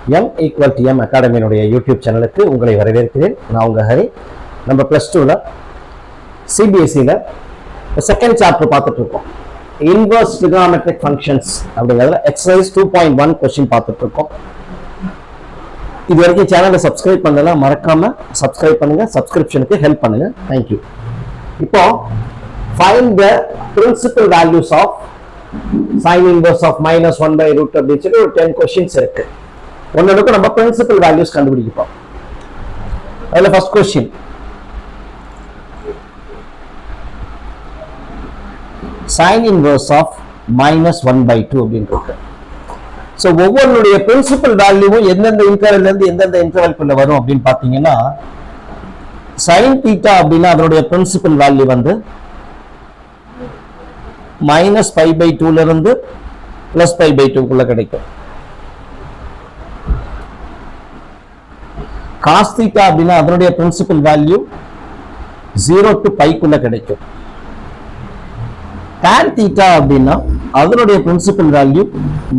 M equal to M அகாடமியினுடைய YouTube சேனலுக்கு உங்களை வரவேற்கிறேன். நான் உங்க ஹரி. நம்ம +2ல சிபிஎஸ்சியில் செகண்ட் சாப்டர் பார்த்துட்டு இருக்கோம். இன்வர்ஸ் ட்ரிகோனோமெட்ரிக் ஃபங்க்ஷன்ஸ் அப்படிங்கிறதுல எக்ஸசைஸ் 2.1 கொஸ்டின் பார்த்துட்டு இருக்கோம். இது வரைக்கும் சேனலை சப்ஸ்கிரைப் பண்ணலாம், மறக்காம சப்ஸ்கிரைப் பண்ணுங்க, சப்ஸ்கிரிப்ஷனுக்கு ஹெல்ப் பண்ணுங்க. தேங்க்யூ. இப்போ find the principal values of sin inverse of -1/√2 அப்படின்னு சொல்லி ஒரு 10 கொஸ்டின்ஸ் இருக்கு. ஒன்னுக்கு நம்ம பிரின்சிபல் வேல்யூஸ் கண்டுபிடிப்போம். அதுல first question, sin inverse of -1/2 அப்படின்னு இருக்கு. ஸோ ஒவ்வொருடைய பிரின்சிபல் வேல்யூவும் எந்தெந்த இன்டர்வல்ல இருந்து எந்தெந்த இன்டர்வல்குள்ள வரும் அப்படின்னு பாத்தீங்கன்னா, sin θ அப்படின்னா அதனுடைய பிரின்சிபல் வேல்யூ வந்து -π/2 ல இருந்து +π/2 குள்ள கிடைக்கும். cos θ அப்படின்னா அதனுடைய பிரின்சிபல் வேல்யூ 0 to π குள்ள கிடைக்கும். tan θ அப்படின்னா அதனுடைய பிரின்சிபல் வேல்யூ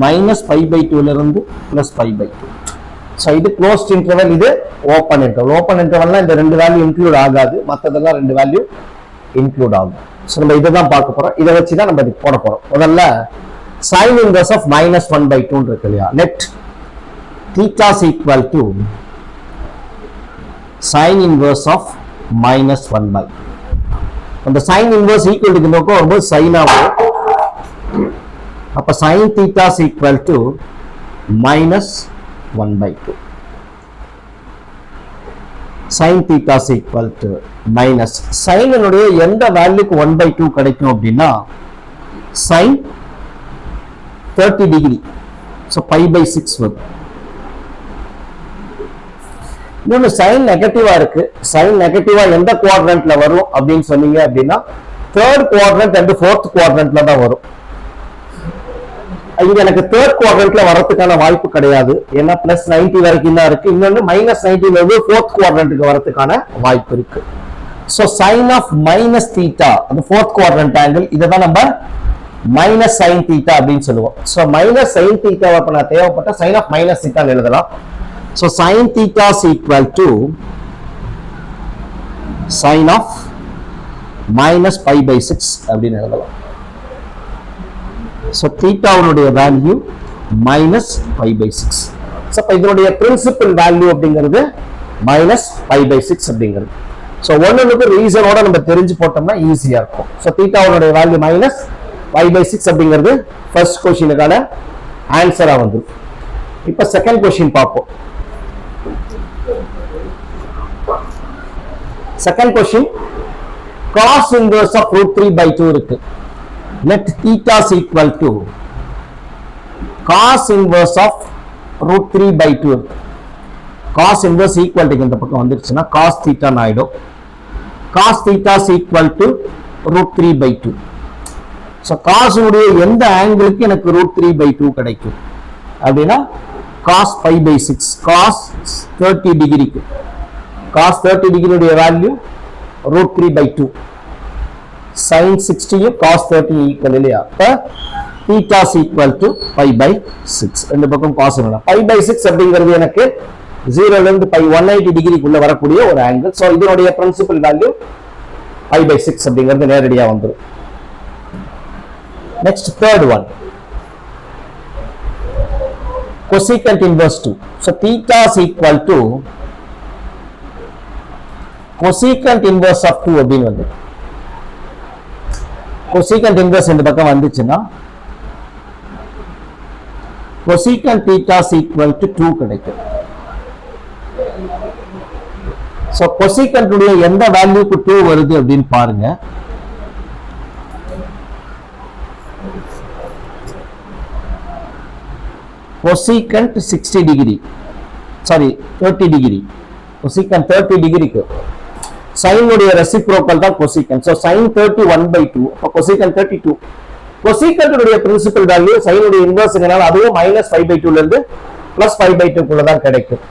-π/2 ல இருந்து +π/2. ஸோ இது க்ளோஸ்ட் இன்டர்வல், இது ஓப்பன் இன்டர்வல். ஓப்பன் இன்டர்வல்னா இந்த ரெண்டு வேல்யூ இன்க்ளூட் ஆகாது, மற்றதெல்லாம் ரெண்டு வேல்யூ இன்க்ளூட் ஆகும். ஸோ நம்ம இதை தான் பார்க்க போறோம். இதை வச்சு தான் நம்ம போட போறோம். முதல்ல sin inverse of -1/2 இருக்கு இல்லையா, let θ is equal to sin inverse of -1/2. அந்த sin inverse equal to நோக்கம் வரும்போது sin ஆகும். அப்ப sin θ is equal to -1/2. sin θ is equal to minus sin னுடைய எந்த வேல்யூக்கு 1/2 கிடைக்கும் அப்படின்னா sin 30 டிகிரி. ஸோ π/6 வரும். இன்னொன்று சைன் நெகட்டிவா இருக்கு. சைன் நெகட்டிவா எந்த குவாட்ரண்ட்ல வரும் அப்படின்னு சொன்னீங்க அப்படின்னா தேர்ட் குவாட்ரண்ட் அண்ட் ஃபோர்த் குவாட்ரண்ட்ல தான் வரும். இது எனக்கு தேர்ட் குவாட்ரண்ட்ல வரதுக்கான வாய்ப்பு கிடையாது, ஏன்னா +90 வரைக்கும் தான் இருக்கு. இன்னொன்னு -90 வந்து ஃபோர்த் குவாட்ரண்ட்டுக்கு வரதுக்கான வாய்ப்பு இருக்கு. ஸோ சைன் ஆஃப் -θ அந்த ஃபோர்த் குவாட்ரண்ட் ஆங்கிள், இதை தான் நம்ம -sin θ அப்படின்னு சொல்லுவோம். ஸோ -sin θ அப்ப நான் தேவைப்பட்ட சைன் ஆஃப் -θ எழுதலாம். So sin θ is equal to sin of -π/6 அப்படின்னு எழுதலாம். So θ உடைய வேல்யூ -π/6. So இதனுடைய பிரின்சிபல் வேல்யூ அப்படிங்கிறது -π/6 அப்படிங்கிறது. ஸோ ஒன்னுக்கு ரீசனோட நம்ம தெரிஞ்சு போட்டோம்னா ஈஸியா இருக்கும். ஸோ θ உடைய வேல்யூ -π/6 அப்படிங்கிறது ஃபர்ஸ்ட் கொஸ்டினுக்கான ஆன்சரா வந்து. இப்ப செகண்ட் கொஸ்டின் பார்ப்போம். Second question, cos inverse of √3/2 இருக்கு. let θ is equal to cos inverse of √3/2 இருக்கு. cos inverse equal to இந்த பக்கம் வந்துருச்சுன்னா cos θ ஆயிடும். cos θ is equal to √3/2. So cos உடைய எந்த ஆங்கிளுக்கு எனக்கு √3/2 கிடைக்கும் அப்படின்னா cos π/6, cos 30 டிகிரிக்கு cos 30 டிகிரியுடைய வேல்யூ √3/2. sin 60 cos 30 ஈக்குவல் இல்லையா, அப்ப θ is equal to π/6. ரெண்டு பக்கம் cos வரணும். π/6 அப்படிங்கிறது எனக்கு 0 ல இருந்து π 180 டிகிரிக்குள்ள வரக்கூடிய ஒரு ஆங்கிள். ஸோ இதனுடைய பிரின்சிபல் வேல்யூ π/6 அப்படிங்கிறது நேரடியா வந்துடும். Next third one, cosecant inverse 2. So θ is equal to cosecant inverse of 2 அப்படின்னு வந்து cosecant inverse இந்த பக்கம் வந்துச்சுன்னா cosecant θ is equal to 2 கிடைக்கும். So cosecant உடைய எந்த வேல்யூக்கு 2 வருது அப்படின்னு பாருங்க. cosecant 60 degree, sorry 30 degree. cosecant 30 டிகிரிக்கு sin உடைய ரெசிப்ரோக்கல் தான் cosecant. so sin 30 1/2, அப்ப cosecant 32. cosecant உடைய பிரின்சிபல் வேல்யூ sin உடைய இன்வர்ஸ்ங்கனால அதுவும் -π/2 ல இருந்து +π/2 குள்ள தான் கிடைக்கும்.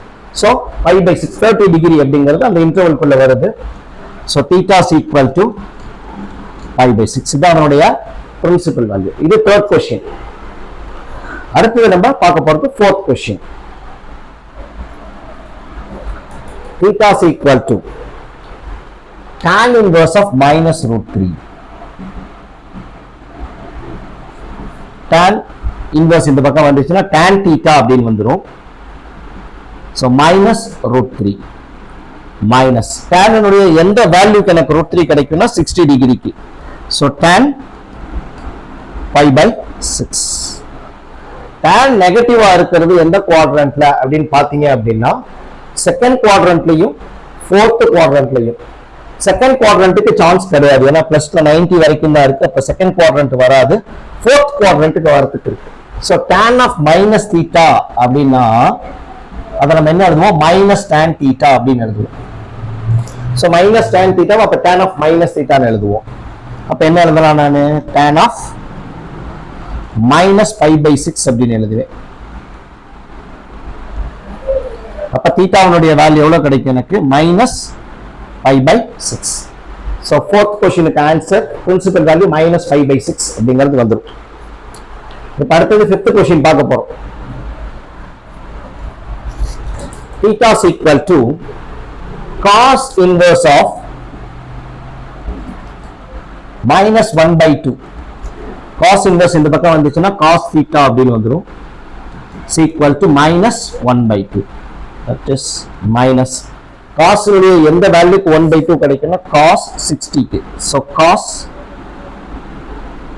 so π/6 30 டிகிரி அப்படிங்கிறது அந்த இன்டர்வல் குள்ள வருது. so θ is equal to π/6. இதான் அதனுடைய பிரின்சிபல் வேல்யூ. இது தேர்ட் क्वेश्चन. அடுத்து நம்ம பார்க்க போறது fourth question. theta is equal to tan inverse of minus root 3. Tan inverse இந்த பக்கம் வந்துச்சுன்னா tan theta அப்படின்னு வந்துரும். So minus root 3 minus tan உடைய எந்த வேல்யூக்கு எனக்கு root 3 கிடைக்கும்னா 60 டிகிரிக்கு. So tan pi by 6. tan நெகட்டிவா இருக்கிறது எந்த குவாட்ரண்ட்ல அப்படின்னு பாத்தீங்க அப்படின்னா செகண்ட் குவாட்ரண்ட்லயும் ஃபோர்த் குவாட்ரண்ட்லயும். செகண்ட் குவாட்ரண்ட்டுக்கு சான்ஸ் கிடையாது, ஏன்னா பிளஸ்ல 90 வரைக்கும் தான் இருக்கு. அப்ப செகண்ட் குவாட்ரண்ட் வராது, ஃபோர்த் குவாட்ரண்ட்டுக்கு வரதுக்கு இருக்கு. So tan of minus theta அப்படின்னா அதை நம்ம என்ன எழுதுவோம், மைனஸ் tan தீட்டா அப்படின்னு எழுதுவோம். ஸோ மைனஸ் tan தீட்டா, அப்ப tan ஆஃப் மைனஸ் தீட்டான்னு எழுதுவோம். அப்ப என்ன எழுதலாம், நான் tan of minus pi pi 6 அப்படின்னு எழுதுவேன். அப்ப தீட்டாவுடைய வேல்யூ எவ்வளவு கிடைக்கும் எனக்கு, minus pi pi 6. So fourth கொஸ்டினுக்கு ஆன்சர் பிரின்சிபல் வேல்யூ மைனஸ் 5/6 அப்படிங்கிறது வந்துடும். இப்போ அடுத்தது ஃபிஃப்த் கொஸ்டின் பார்க்க போறோம். theta is equal to cos inverse of minus 1/2. cos inverse இந்த பக்கம் வந்துச்சுன்னா cos theta அப்படின்னு வந்துடும். is equal to minus 1/2. that is minus cos உடைய எந்த வேல்யூக்கு 1/2 கிடைக்கும்னா cos 60க்கு. so cos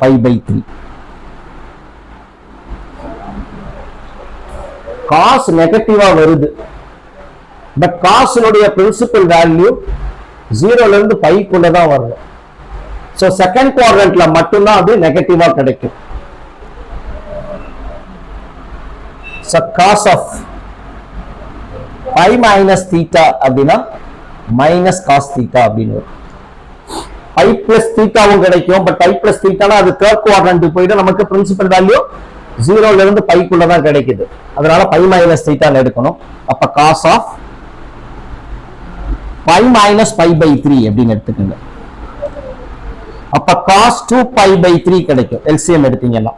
pi/3. cos நெகட்டிவா வருது, பட் cos உடைய பிரின்சிபல் வேல்யூ 0ல இருந்து பைக்குள்ள தான் வரணும். சோ செகண்ட் குவாட்ரண்ட்ல மட்டும்தான் அது நெகட்டிவா கிடைக்கும். So cos of pi minus theta அப்படின்னா minus cos theta அப்படின்னு வரும். pi plus thetaவும் கிடைக்கும், பட் pi plus thetaனா அது தேர்ட் குவாட்ரண்ட்டுக்கு போயிட்டு நமக்கு பிரின்சிபல் வேல்யூ 0ல இருந்து பைக்குள்ள தான் கிடைக்குது. அதனால pi minus theta எடுக்கணும். அப்ப cos of pi minus pi/3 அப்படின்னு எடுத்துக்கோங்க. அப்ப cos 2pi/3 கிடைக்கும் எல்சிஎம் எடுத்தீங்கன்னா.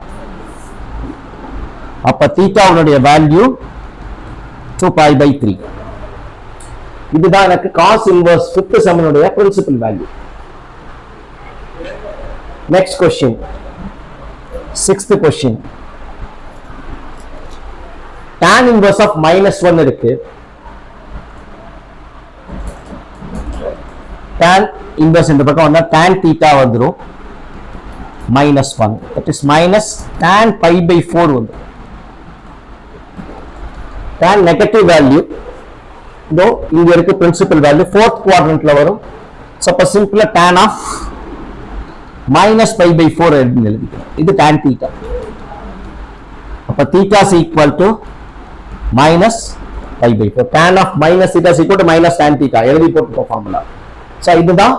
அப்ப தீட்டாவுடைய வேல்யூ 2pi/3. இதுதான் எனக்கு cos inverse fifth சம்னுடைய principal value. Next question, sixth question. tan inverse of -1 இருக்கு. tan inverse இந்த பக்கம் வந்தா tan theta வந்துரும் -1. that is minus tan pi/4 வந்து. tan நெகட்டிவ் வேல்யூ இதோ இங்க இருக்கு, பிரின்சிபல் வேல்யூ ஃபோர்த் குவாட்ரண்ட்ல வரும். சோ அப்ப சிம்பிளா tan ஆஃப் -pi/4 எழுதிக்கலாம். இது tan theta. அப்ப theta is equal to minus pi/4. tan of minus theta is equal to minus tan theta எழுதி போட்டுக்கோ ஃபார்முலா. சோ இதுதான்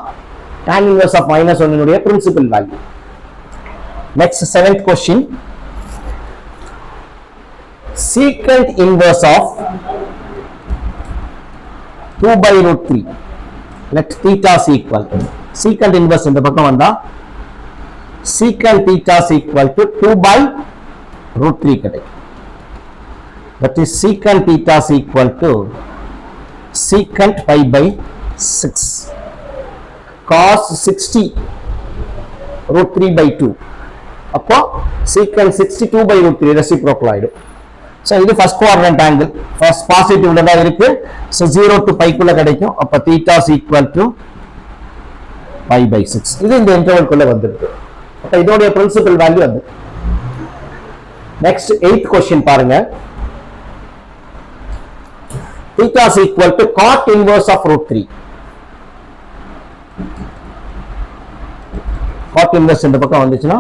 tan inverse of -1 உடைய principal value. Next seventh question. secant inverse of 2/√3. let theta is equal to secant inverse இந்த பக்கம் வந்தா secant theta is equal to 2/√3 கிடைக்கும். that is secant theta is equal to secant pi/6. cos 60 √3/2. அப்போ secant 62/√3 reciprocal ஆயிடும். So இது first quadrant angle, first பாசிட்டிவ்ல தான் இருக்கு. So 0 to பைக்குள்ள கிடைக்கும். அப்ப theta is equal to pi/6. இது இந்த இன்டர்வல் குள்ள வந்துருக்கு. அப்ப இதோட பிரின்சிபல் வேல்யூ அது. நெக்ஸ்ட் 8th क्वेश्चन பாருங்க. theta is equal to cot inverse of √3. cot inverse இந்த பக்கம் வந்துச்சுன்னா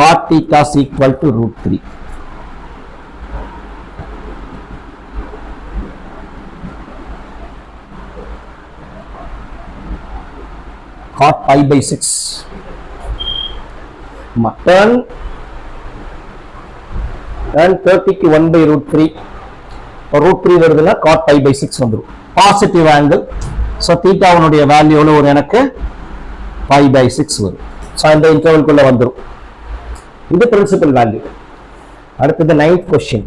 cot theta is equal to √3. cot pi/6. turn 30க்கு 1/√3. √3 வருதுன்னா cot pi/6 வந்துரும். Positive angle. சோ தீட்டாவுடைய வேல்யூ எவ்வளவு வரும் எனக்கு, pi/6 வரும். சோ இந்த இன்டர்வல் குள்ள வந்துரும். இது பிரின்சிபல் வேல்யூ. அடுத்து 9th question.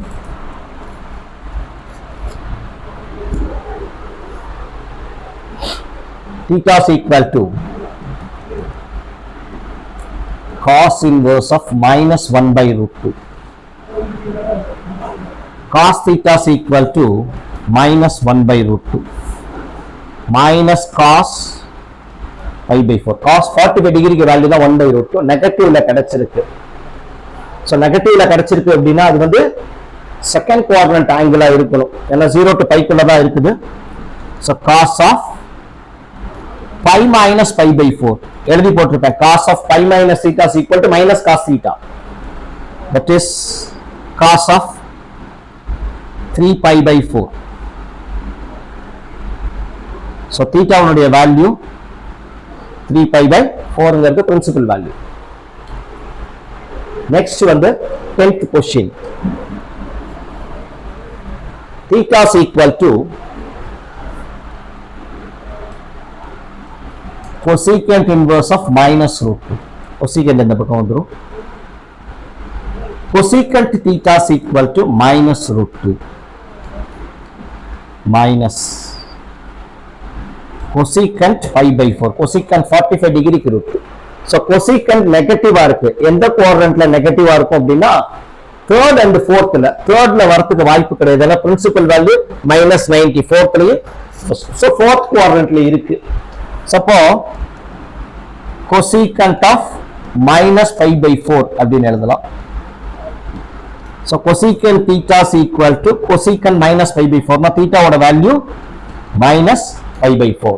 theta is equal to cos inverse of minus 1 by root 2. Cos theta is equal to minus 1 by root 2 minus cos pi by 4. Cos 45 degree value தான் 1 by root 2. நெகட்டிவ்ல கிடைச்சிருக்கு. So நெகட்டிவ்ல கிடைச்சிருக்கு அப்படின்னா அது வந்து second quadrant ஆங்கிளா இருக்கணும். ஏன்னா 0 to pi குள்ள தான் இருக்குது. So cos of pi minus pi by 4 எழுதி போட்டிருப்பேன். cos of pi minus theta is equal to minus cos theta. That is cos of 3 pi by 4. So theta உன்னுடைய வேல்யூ 3 pi by 4ங்கிறது principal value. Next வந்து 10th question. Theta is equal to cosecant inverse of minus root 2. Cosecant இந்த பக்கம் வந்துரும். Cosecant theta is equal to minus root 2 minus cosecant pi by 4. Cosecant 45 degree root 2. So cosecant நெகட்டிவா இருக்கு. எந்த குவாட்ரண்ட்ல நெகட்டிவா இருக்கும் அப்படின்னா தேர்ட் அண்ட் ஃபோர்த்ல. தேர்ட்ல வரதுக்கு வாய்ப்பு கிடையாது. ஏன்னா பிரின்சிபல் வேல்யூ minus 90. ஃபோர்த்லயும் ஸோ ஃபோர்த் குவாட்ரண்ட்ல இருக்கு. அப்போ cosecant of minus pi by 4 அப்படின்னு எழுதலாம். So cosecant theta is equal to cosecant minus pi by 4. theta ஓட வேல்யூ minus pi by 4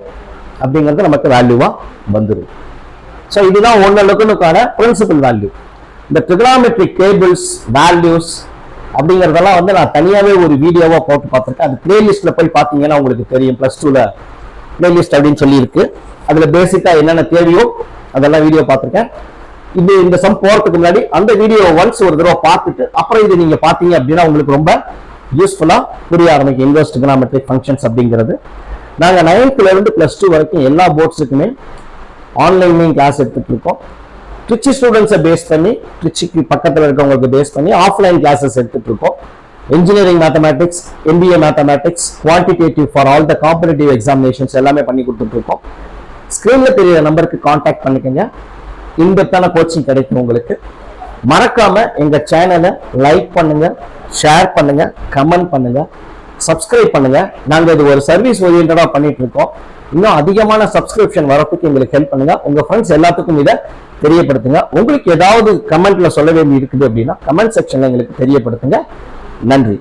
அப்படிங்கிறது நமக்கு வேல்யூவா வந்துடும். ஸோ இதுதான் ஒன்னுக்கான பிரின்சிபல் வேல்யூ. இந்த ட்ரிகனாமெட்ரிக் டேபிள்ஸ் வேல்யூஸ் அப்படிங்கிறதெல்லாம் வந்து நான் தனியாகவே ஒரு வீடியோவா போட்டு பார்த்துருக்கேன். அது பிளேலிஸ்ட்ல போய் பார்த்தீங்கன்னா உங்களுக்கு தெரியும். +2ல பிளேலிஸ்ட் அப்படின்னு சொல்லி இருக்கு. அதுல பேசிக்கா என்னென்ன தேவையோ அதெல்லாம் வீடியோ பார்த்துருக்கேன். இது இந்த சம் போறதுக்கு முன்னாடி அந்த வீடியோ ஒன்ஸ் ஒரு தடவை பார்த்துட்டு அப்புறம் இது நீங்க பார்த்தீங்க அப்படின்னா உங்களுக்கு ரொம்ப யூஸ்ஃபுல்லா புரிய ஆரம்பிக்கும் இன்வெர்ஸ் ட்ரிகனாமெட்ரிக் ஃபங்க்ஷன்ஸ் அப்படிங்கிறது. நாங்க 9th இருந்து +2 வரைக்கும் எல்லா போர்ட்ஸுக்குமே ஆன்லைன்லையும் கிளாஸ் எடுத்துட்டு இருக்கோம். ட்ரிச்சி ஸ்டூடெண்ட்ஸை பேஸ் பண்ணி, ட்ரிச்சிக்கு பக்கத்தில் இருக்கவங்களுக்கு பேஸ் பண்ணி ஆஃப்லைன் கிளாஸஸ் எடுத்துட்டு இருக்கோம். Engineering mathematics, MBA mathematics, quantitative for all the competitive examinations எல்லாமே பண்ணி கொடுத்துட்டு இருக்கோம். ஸ்கிரீன்ல தெரியற நம்பருக்கு கான்டாக்ட் பண்ணிக்கங்க. இன்டெப்தான கோச்சிங் கிடைக்கும் உங்களுக்கு. மறக்காம எங்க சேனலை லைக் பண்ணுங்க, ஷேர் பண்ணுங்க, கமெண்ட் பண்ணுங்க, சப்ஸ்கிரைப் பண்ணுங்க. நாங்க இது ஒரு சர்வீஸ் ஓரியன்டா பண்ணிட்டு இருக்கோம். இன்னும் அதிகமான சப்ஸ்கிரிப்ஷன் வரதுக்கு எங்களுக்கு ஹெல்ப் பண்ணுங்க. உங்க ஃப்ரெண்ட்ஸ் எல்லாத்துக்கும் இதை தெரியப்படுத்துங்க. உங்களுக்கு ஏதாவது கமெண்ட்ல சொல்ல வேண்டி இருக்குது அப்படின்னா கமெண்ட் செக்ஷன்ல எங்களுக்கு தெரியப்படுத்துங்க. நன்றி.